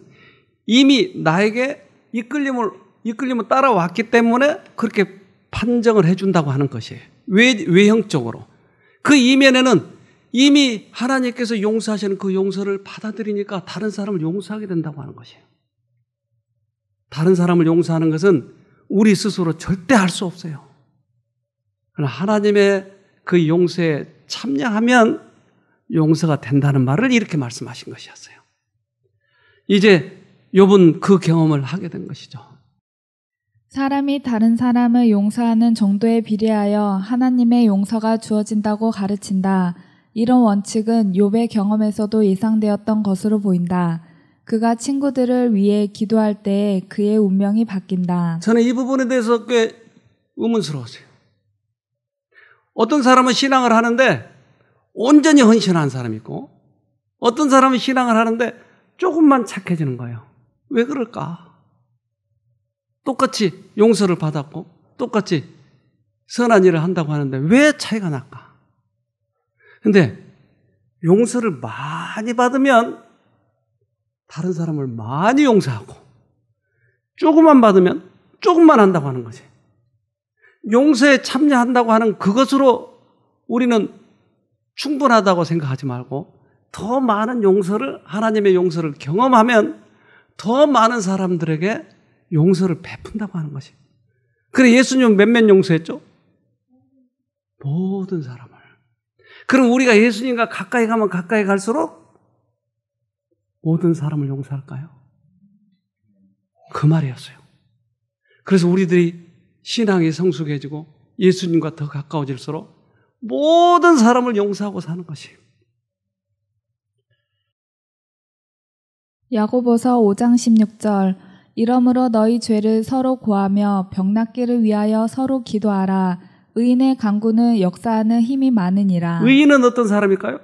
이미 나에게 이끌림을 따라왔기 때문에 그렇게 판정을 해준다고 하는 것이에요. 외형적으로. 그 이면에는 이미 하나님께서 용서하시는 그 용서를 받아들이니까 다른 사람을 용서하게 된다고 하는 것이에요. 다른 사람을 용서하는 것은 우리 스스로 절대 할 수 없어요. 그러나 하나님의 그 용서에 참여하면 용서가 된다는 말을 이렇게 말씀하신 것이었어요. 이제 욥은 그 경험을 하게 된 것이죠. 사람이 다른 사람을 용서하는 정도에 비례하여 하나님의 용서가 주어진다고 가르친다. 이런 원칙은 욥의 경험에서도 예상되었던 것으로 보인다. 그가 친구들을 위해 기도할 때 그의 운명이 바뀐다. 저는 이 부분에 대해서 꽤 의문스러웠어요. 어떤 사람은 신앙을 하는데 온전히 헌신한 사람이 있고 어떤 사람은 신앙을 하는데 조금만 착해지는 거예요. 왜 그럴까? 똑같이 용서를 받았고 똑같이 선한 일을 한다고 하는데 왜 차이가 날까? 근데 용서를 많이 받으면 다른 사람을 많이 용서하고 조금만 받으면 조금만 한다고 하는 거지. 용서에 참여한다고 하는 그것으로 우리는 충분하다고 생각하지 말고 더 많은 용서를, 하나님의 용서를 경험하면 더 많은 사람들에게 용서를 베푼다고 하는 것이. 그래 예수님은 몇몇 용서했죠? 모든 사람을. 그럼 우리가 예수님과 가까이 가면 가까이 갈수록 모든 사람을 용서할까요? 그 말이었어요. 그래서 우리들이 신앙이 성숙해지고 예수님과 더 가까워질수록 모든 사람을 용서하고 사는 것이에요. 야고보서 5장 16절 이러므로 너희 죄를 서로 고하며 병 낫기를 위하여 서로 기도하라. 의인의 간구는 역사하는 힘이 많으니라. 의인은 어떤 사람일까요?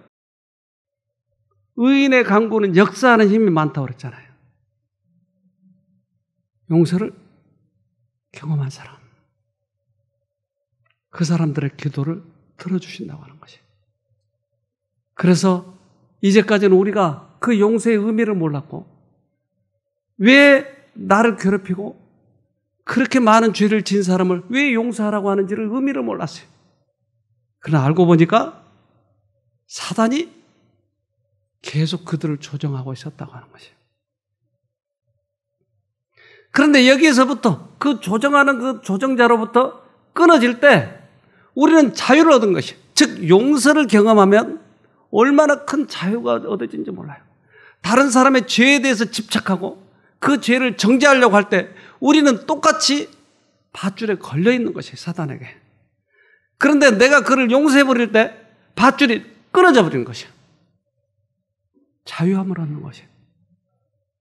의인의 간구는 역사하는 힘이 많다고 그랬잖아요. 용서를 경험한 사람. 그 사람들의 기도를 들어주신다고 하는 것이에요. 그래서 이제까지는 우리가 그 용서의 의미를 몰랐고 왜 나를 괴롭히고 그렇게 많은 죄를 진 사람을 왜 용서하라고 하는지를 의미를 몰랐어요. 그러나 알고 보니까 사단이 계속 그들을 조정하고 있었다고 하는 것이에요. 그런데 여기에서부터 그 조정하는 그 조정자로부터 끊어질 때 우리는 자유를 얻은 것이에요. 즉 용서를 경험하면 얼마나 큰 자유가 얻어진지 몰라요. 다른 사람의 죄에 대해서 집착하고 그 죄를 정죄하려고 할 때 우리는 똑같이 밧줄에 걸려있는 것이에요. 사단에게. 그런데 내가 그를 용서해버릴 때 밧줄이 끊어져 버리는 것이에요. 자유함을 얻는 것이에요.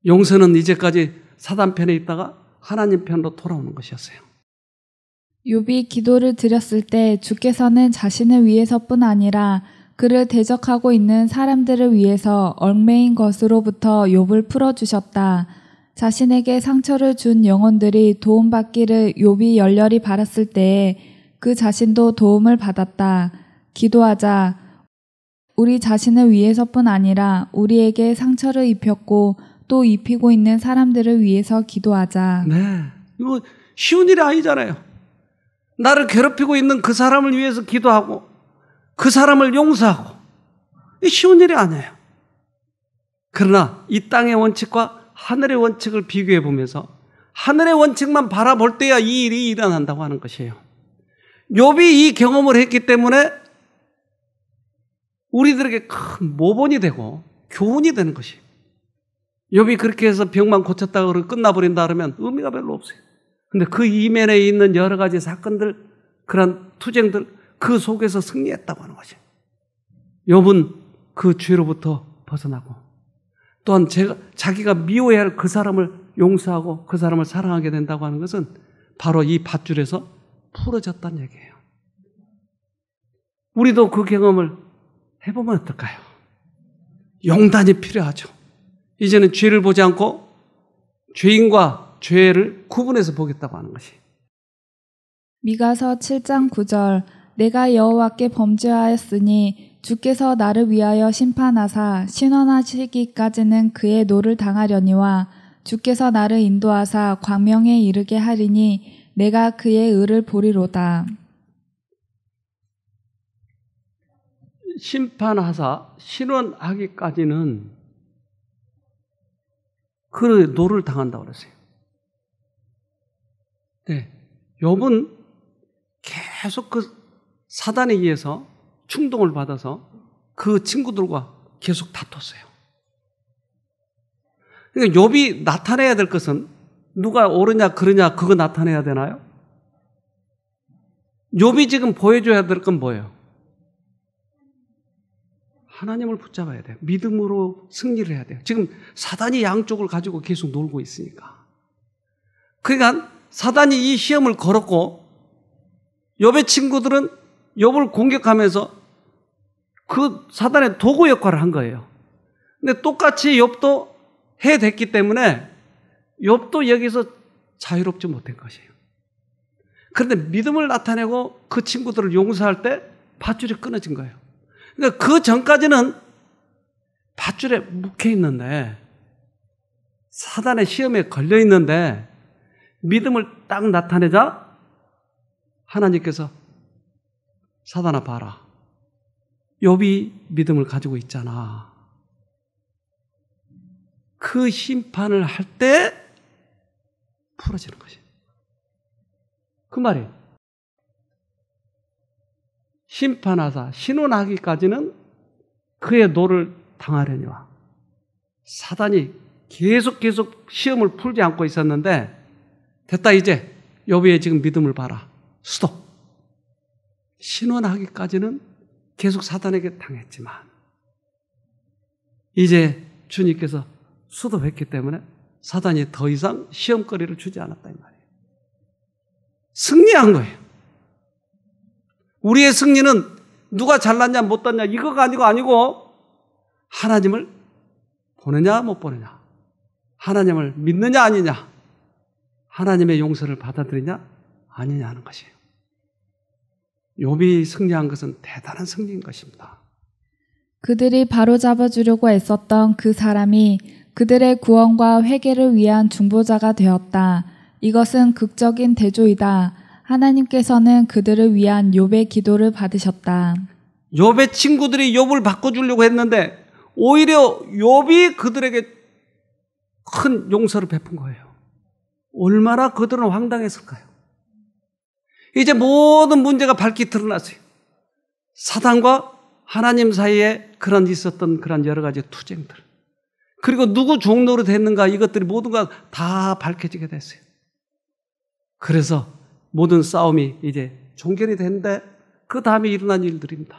용서는 이제까지 사단 편에 있다가 하나님 편으로 돌아오는 것이었어요. 욥이 기도를 드렸을 때 주께서는 자신을 위해서뿐 아니라 그를 대적하고 있는 사람들을 위해서 얽매인 것으로부터 욥을 풀어주셨다. 자신에게 상처를 준 영혼들이 도움받기를 욥이 열렬히 바랐을 때에 그 자신도 도움을 받았다. 기도하자. 우리 자신을 위해서뿐 아니라 우리에게 상처를 입혔고 또 입히고 있는 사람들을 위해서 기도하자. 네, 이거 쉬운 일이 아니잖아요. 나를 괴롭히고 있는 그 사람을 위해서 기도하고 그 사람을 용서하고 쉬운 일이 아니에요. 그러나 이 땅의 원칙과 하늘의 원칙을 비교해 보면서 하늘의 원칙만 바라볼 때야 이 일이 일어난다고 하는 것이에요. 욥이 이 경험을 했기 때문에 우리들에게 큰 모본이 되고 교훈이 되는 것이에요. 욥이 그렇게 해서 병만 고쳤다고 그러고 끝나버린다 그러면 의미가 별로 없어요. 근데 그 이면에 있는 여러 가지 사건들, 그런 투쟁들, 그 속에서 승리했다고 하는 거죠. 욥은 그 죄로부터 벗어나고 또한 자기가 미워해야 할 그 사람을 용서하고 그 사람을 사랑하게 된다고 하는 것은 바로 이 밧줄에서 풀어졌다는 얘기예요. 우리도 그 경험을 해보면 어떨까요? 용단이 필요하죠. 이제는 죄를 보지 않고 죄인과 죄를 구분해서 보겠다고 하는 것이. 미가서 7장 9절 내가 여호와께 범죄하였으니 주께서 나를 위하여 심판하사 신원하시기까지는 그의 노를 당하려니와 주께서 나를 인도하사 광명에 이르게 하리니 내가 그의 의를 보리로다. 심판하사 신원하기까지는 그 노를 당한다고 그랬어요. 네, 욥은 계속 그 사단에 의해서 충동을 받아서 그 친구들과 계속 다퉜어요. 그러니까 욥이 나타내야 될 것은 누가 옳으냐 그러냐 그거 나타내야 되나요? 욥이 지금 보여줘야 될 건 뭐예요? 하나님을 붙잡아야 돼요. 믿음으로 승리를 해야 돼요. 지금 사단이 양쪽을 가지고 계속 놀고 있으니까. 그러니까 사단이 이 시험을 걸었고 욥의 친구들은 욥을 공격하면서 그 사단의 도구 역할을 한 거예요. 근데 똑같이 욥도 해댔기 때문에 욥도 여기서 자유롭지 못한 것이에요. 그런데 믿음을 나타내고 그 친구들을 용서할 때 밧줄이 끊어진 거예요. 그러니까 그 전까지는 밧줄에 묵혀 있는데 사단의 시험에 걸려 있는데 믿음을 딱 나타내자 하나님께서 사단아 봐라. 욥이 믿음을 가지고 있잖아. 그 심판을 할 때 풀어지는 것이에요. 그 말이에요. 심판하사 신원하기까지는 그의 노를 당하려니와 사단이 계속 시험을 풀지 않고 있었는데 됐다 이제 욥의 지금 믿음을 봐라. 스톱. 신원하기까지는 계속 사단에게 당했지만 이제 주님께서 수도했기 때문에 사단이 더 이상 시험거리를 주지 않았다 이 말이에요. 승리한 거예요. 우리의 승리는 누가 잘났냐 못났냐 이거가 아니고 하나님을 보느냐 못 보느냐, 하나님을 믿느냐 아니냐, 하나님의 용서를 받아들이냐 아니냐 하는 것이에요. 욥이 승리한 것은 대단한 승리인 것입니다. 그들이 바로잡아 주려고 애썼던 그 사람이 그들의 구원과 회개를 위한 중보자가 되었다. 이것은 극적인 대조이다. 하나님께서는 그들을 위한 욥의 기도를 받으셨다. 욥의 친구들이 욥을 바꿔주려고 했는데 오히려 욥이 그들에게 큰 용서를 베푼 거예요. 얼마나 그들은 황당했을까요? 이제 모든 문제가 밝히 드러났어요. 사단과 하나님 사이에 있었던 그런 여러 가지 투쟁들, 그리고 누구 종노릇 했는가 이것들이 모두가 다 밝혀지게 됐어요. 그래서 모든 싸움이 이제 종결이 됐는데 그 다음에 일어난 일들입니다.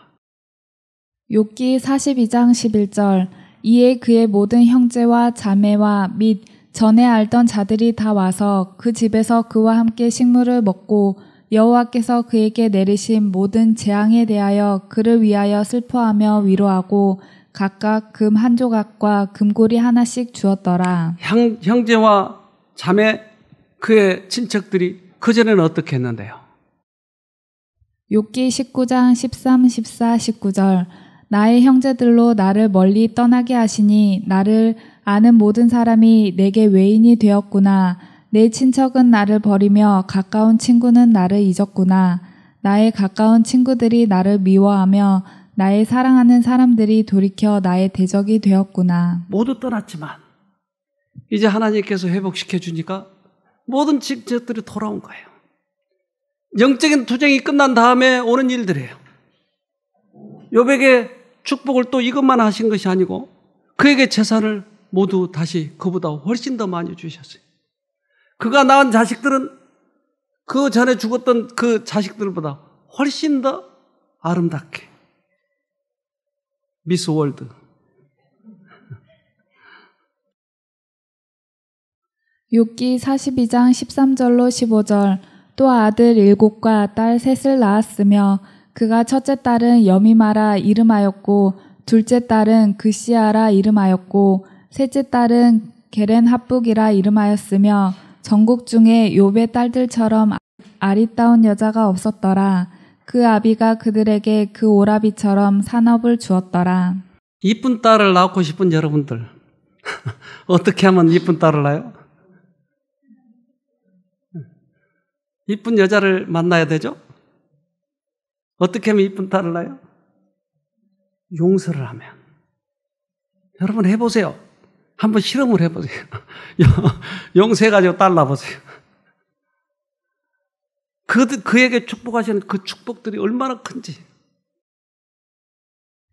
욥기 42장 11절 이에 그의 모든 형제와 자매와 및 전에 알던 자들이 다 와서 그 집에서 그와 함께 식물을 먹고 여호와께서 그에게 내리신 모든 재앙에 대하여 그를 위하여 슬퍼하며 위로하고 각각 금 한 조각과 금고리 하나씩 주었더라. 형제와 자매 그의 친척들이 그전에는 어떻게 했는데요? 욥기 19장 13, 14, 19절 나의 형제들로 나를 멀리 떠나게 하시니 나를 아는 모든 사람이 내게 외인이 되었구나. 내 친척은 나를 버리며 가까운 친구는 나를 잊었구나. 나의 가까운 친구들이 나를 미워하며 나의 사랑하는 사람들이 돌이켜 나의 대적이 되었구나. 모두 떠났지만 이제 하나님께서 회복시켜 주니까 모든 친척들이 돌아온 거예요. 영적인 투쟁이 끝난 다음에 오는 일들이에요. 욥에게 축복을 또 이것만 하신 것이 아니고 그에게 재산을 모두 다시 그보다 훨씬 더 많이 주셨어요. 그가 낳은 자식들은 그 전에 죽었던 그 자식들보다 훨씬 더 아름답게. 미스 월드. 욥기 42장 13절로 15절. 또 아들 7과 딸 3을 낳았으며 그가 첫째 딸은 여미마라 이름하였고 둘째 딸은 그시아라 이름하였고 셋째 딸은 게렌합북이라 이름하였으며 전국 중에 욥의 딸들처럼 아리따운 여자가 없었더라. 그 아비가 그들에게 그 오라비처럼 산업을 주었더라. 이쁜 딸을 낳고 싶은 여러분들 어떻게 하면 이쁜 딸을 낳아요? 이쁜 여자를 만나야 되죠? 어떻게 하면 이쁜 딸을 낳아요? 용서를 하면. 여러분 해보세요. 한번 실험을 해보세요. 용서해가지고 딸 낳아보세요. 그에게 축복하시는 그 축복들이 얼마나 큰지.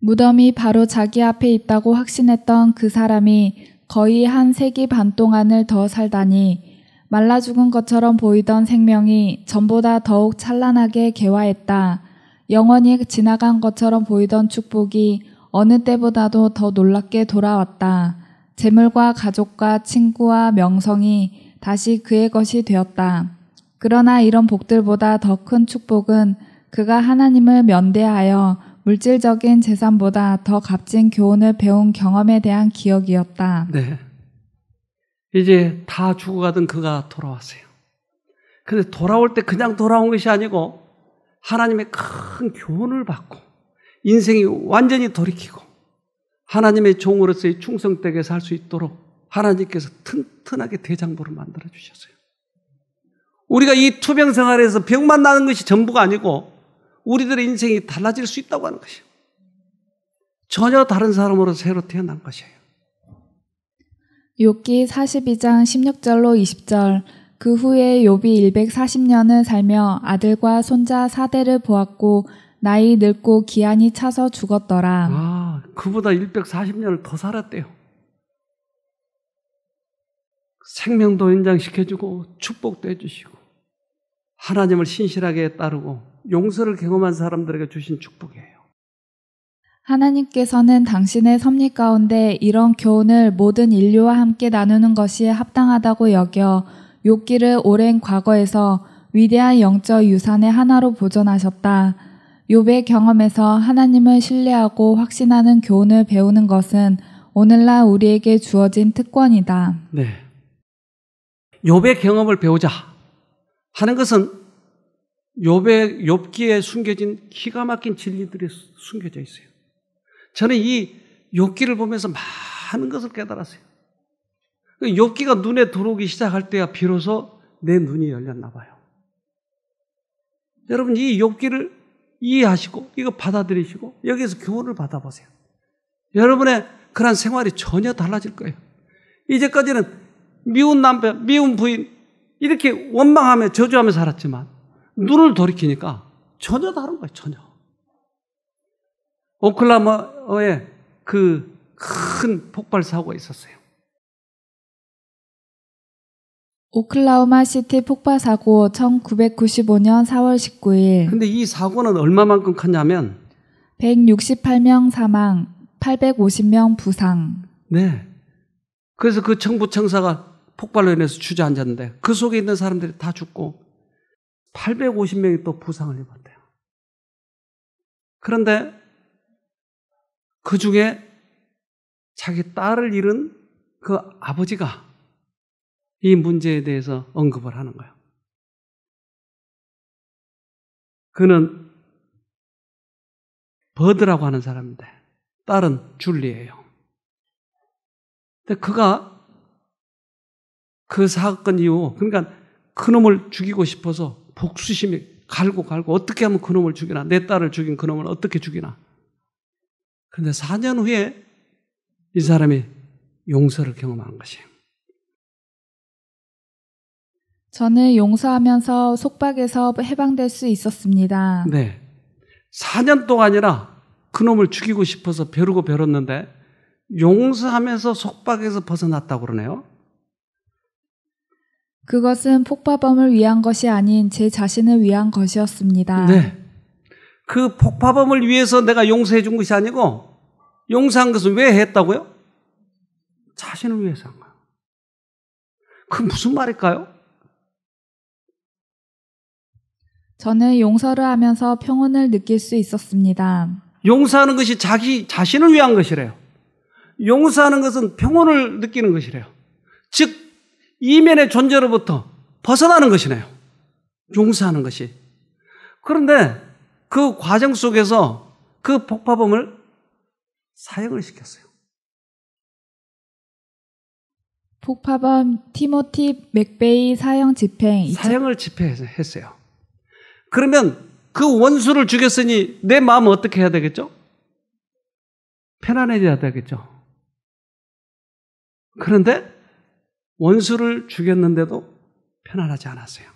무덤이 바로 자기 앞에 있다고 확신했던 그 사람이 거의 한 세기 반 동안을 더 살다니 말라 죽은 것처럼 보이던 생명이 전보다 더욱 찬란하게 개화했다. 영원히 지나간 것처럼 보이던 축복이 어느 때보다도 더 놀랍게 돌아왔다. 재물과 가족과 친구와 명성이 다시 그의 것이 되었다. 그러나 이런 복들보다 더 큰 축복은 그가 하나님을 면대하여 물질적인 재산보다 더 값진 교훈을 배운 경험에 대한 기억이었다. 네. 이제 다 죽어가던 그가 돌아왔어요. 근데 돌아올 때 그냥 돌아온 것이 아니고 하나님의 큰 교훈을 받고 인생이 완전히 돌이키고 하나님의 종으로서의 충성되게 살 수 있도록 하나님께서 튼튼하게 대장부를 만들어 주셨어요. 우리가 이 투병 생활에서 병만 나는 것이 전부가 아니고 우리들의 인생이 달라질 수 있다고 하는 것이에요. 전혀 다른 사람으로 새로 태어난 것이에요. 욥기 42장 16절로 20절. 그 후에 욥이 140년을 살며 아들과 손자 4대를 보았고 나이 늙고 기한이 차서 죽었더라. 그보다 140년을 더 살았대요. 생명도 연장시켜주고 축복도 해주시고 하나님을 신실하게 따르고 용서를 경험한 사람들에게 주신 축복이에요. 하나님께서는 당신의 섭리 가운데 이런 교훈을 모든 인류와 함께 나누는 것이 합당하다고 여겨 욥기를 오랜 과거에서 위대한 영적 유산의 하나로 보존하셨다. 욥의 경험에서 하나님을 신뢰하고 확신하는 교훈을 배우는 것은 오늘날 우리에게 주어진 특권이다. 네. 욥의 경험을 배우자 하는 것은 욥기에 숨겨진 기가 막힌 진리들이 숨겨져 있어요. 저는 이 욥기를 보면서 많은 것을 깨달았어요. 욥기가 눈에 들어오기 시작할 때야 비로소 내 눈이 열렸나 봐요. 여러분 이 욥기를 이해하시고 이거 받아들이시고 여기에서 교훈을 받아보세요. 여러분의 그런 생활이 전혀 달라질 거예요. 이제까지는 미운 남편, 미운 부인 이렇게 원망하며 저주하며 살았지만 눈을 돌이키니까 전혀 다른 거예요. 전혀. 오클라호마에 그 큰 폭발 사고가 있었어요. 오클라호마 시티 폭발 사고 1995년 4월 19일. 근데 이 사고는 얼마만큼 컸냐면 168명 사망, 850명 부상. 네. 그래서 그 청부청사가 폭발로 인해서 주저앉았는데 그 속에 있는 사람들이 다 죽고 850명이 또 부상을 입었대요. 그런데 그 중에 자기 딸을 잃은 그 아버지가 이 문제에 대해서 언급을 하는 거예요. 그는 버드라고 하는 사람인데 딸은 줄리예요. 근데 그가 그 사건 이후 그러니까 그놈을 죽이고 싶어서 복수심이 갈고 어떻게 하면 그놈을 죽이나 내 딸을 죽인 그놈을 어떻게 죽이나. 그런데 4년 후에 이 사람이 용서를 경험한 것이에요. 저는 용서하면서 속박에서 해방될 수 있었습니다. 네. 4년 동안이나 그놈을 죽이고 싶어서 벼르고 벼렀는데 용서하면서 속박에서 벗어났다고 그러네요. 그것은 폭파범을 위한 것이 아닌 제 자신을 위한 것이었습니다. 네. 그 폭파범을 위해서 내가 용서해 준 것이 아니고 용서한 것은 왜 했다고요? 자신을 위해서 한 거예요. 그 무슨 말일까요? 저는 용서를 하면서 평온을 느낄 수 있었습니다. 용서하는 것이 자기 자신을 위한 것이래요. 용서하는 것은 평온을 느끼는 것이래요. 즉 이면의 존재로부터 벗어나는 것이네요. 용서하는 것이. 그런데 그 과정 속에서 그 폭파범을 사형을 시켰어요. 폭파범 티모티 맥베이 사형 집행. 사형을 집행했어요. 그러면 그 원수를 죽였으니 내 마음은 어떻게 해야 되겠죠? 편안해져야 되겠죠. 그런데 원수를 죽였는데도 편안하지 않았어요.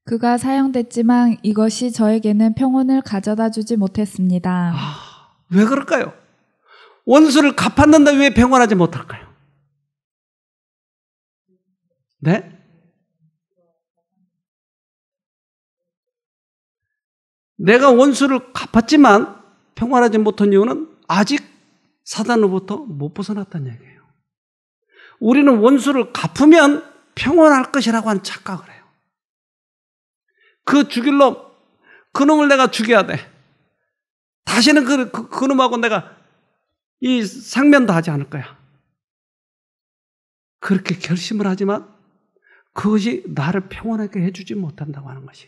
그가 사형됐지만 이것이 저에게는 평온을 가져다 주지 못했습니다. 왜 그럴까요? 원수를 갚았는데 왜 평안하지 못할까요? 네? 내가 원수를 갚았지만 평안하지 못한 이유는 아직 사단으로부터 못 벗어났다는 얘기예요. 우리는 원수를 갚으면 평온할 것이라고 하는 착각을 해요. 그 죽일 놈, 그 놈을 내가 죽여야 돼. 다시는 그 놈하고 내가 이 상면도 하지 않을 거야. 그렇게 결심을 하지만 그것이 나를 평온하게 해주지 못한다고 하는 것이.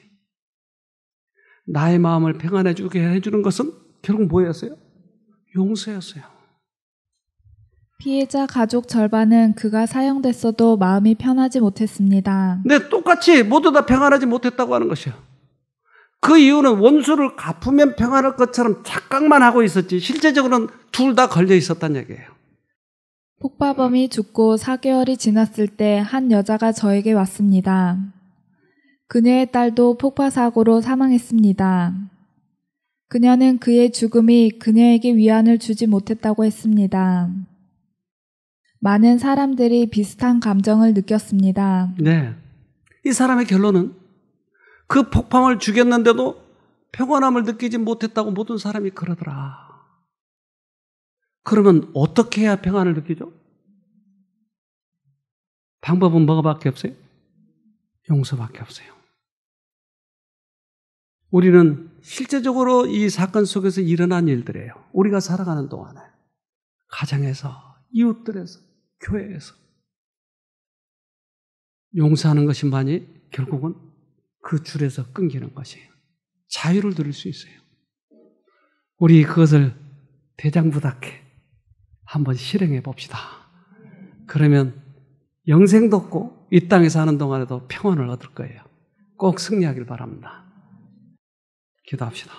나의 마음을 평안해주게 해주는 것은 결국 뭐였어요? 용서였어요. 피해자 가족 절반은 그가 사형됐어도 마음이 편하지 못했습니다. 네, 똑같이 모두 다 평안하지 못했다고 하는 것이요. 그 이유는 원수를 갚으면 평안할 것처럼 착각만 하고 있었지 실제적으로는 둘 다 걸려 있었다는 얘기예요. 폭파범이 죽고 4개월이 지났을 때 한 여자가 저에게 왔습니다. 그녀의 딸도 폭파사고로 사망했습니다. 그녀는 그의 죽음이 그녀에게 위안을 주지 못했다고 했습니다. 많은 사람들이 비슷한 감정을 느꼈습니다. 네, 이 사람의 결론은 그 폭파범을 죽였는데도 평안함을 느끼지 못했다고 모든 사람이 그러더라. 그러면 어떻게 해야 평안을 느끼죠? 방법은 뭐가밖에 없어요? 용서밖에 없어요. 우리는 실제적으로 이 사건 속에서 일어난 일들이에요. 우리가 살아가는 동안에 가정에서, 이웃들에서, 교회에서 용서하는 것만이 결국은 그 줄에서 끊기는 것이에요. 자유를 누릴 수 있어요. 우리 그것을 대장부닥해 한번 실행해 봅시다. 그러면 영생도 없고 이 땅에 사는 동안에도 평안을 얻을 거예요. 꼭 승리하길 바랍니다. 기도합시다.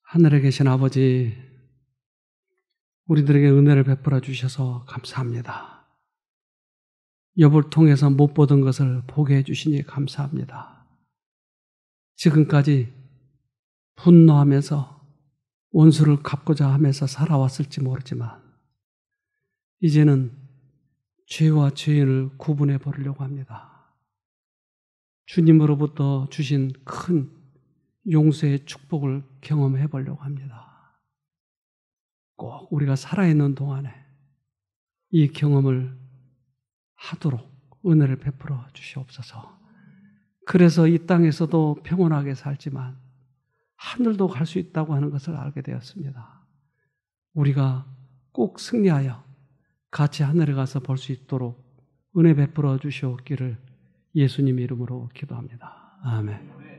하늘에 계신 아버지, 우리들에게 은혜를 베풀어 주셔서 감사합니다. 욥을 통해서 못 보던 것을 보게 해주시니 감사합니다. 지금까지 분노하면서 원수를 갚고자 하면서 살아왔을지 모르지만 이제는 죄와 죄인을 구분해 보려고 합니다. 주님으로부터 주신 큰 용서의 축복을 경험해 보려고 합니다. 꼭 우리가 살아있는 동안에 이 경험을 하도록 은혜를 베풀어 주시옵소서. 그래서 이 땅에서도 평온하게 살지만 하늘도 갈 수 있다고 하는 것을 알게 되었습니다. 우리가 꼭 승리하여 같이 하늘에 가서 볼 수 있도록 은혜 베풀어 주시옵기를 예수님 이름으로 기도합니다. 아멘.